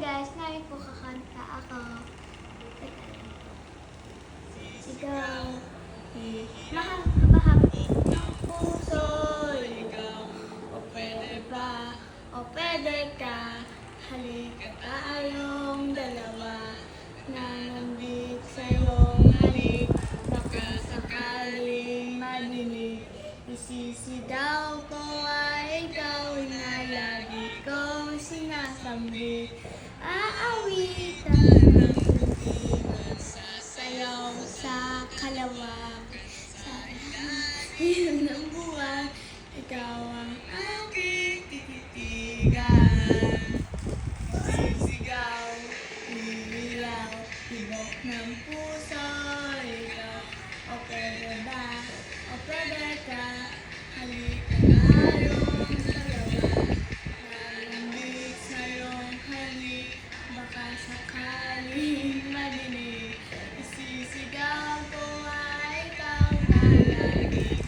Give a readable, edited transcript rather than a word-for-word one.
guys, ngayon po kakanta ako. Sigaw. Mahal puso, ikaw. O pwede ba? O pwede ka? Halika tayong dalawa. Nanambit sa'yong halik. Baka sakaling madinig. Isisigaw ko ay ikaw na lagi kong sinasambit. Aawitan ng puti, sasayaw sa kalawang. Sa ilalim ng buwan, ikaw ang aking tititigan. Sisigaw, ililaw, tibok ng puso, ikaw. O pwede ba? O pwede ka? Halika tayong dalawa. Lalambik sa'yong halik. Baka sakaling madinig. Isisigaw ko ay ikaw na lagi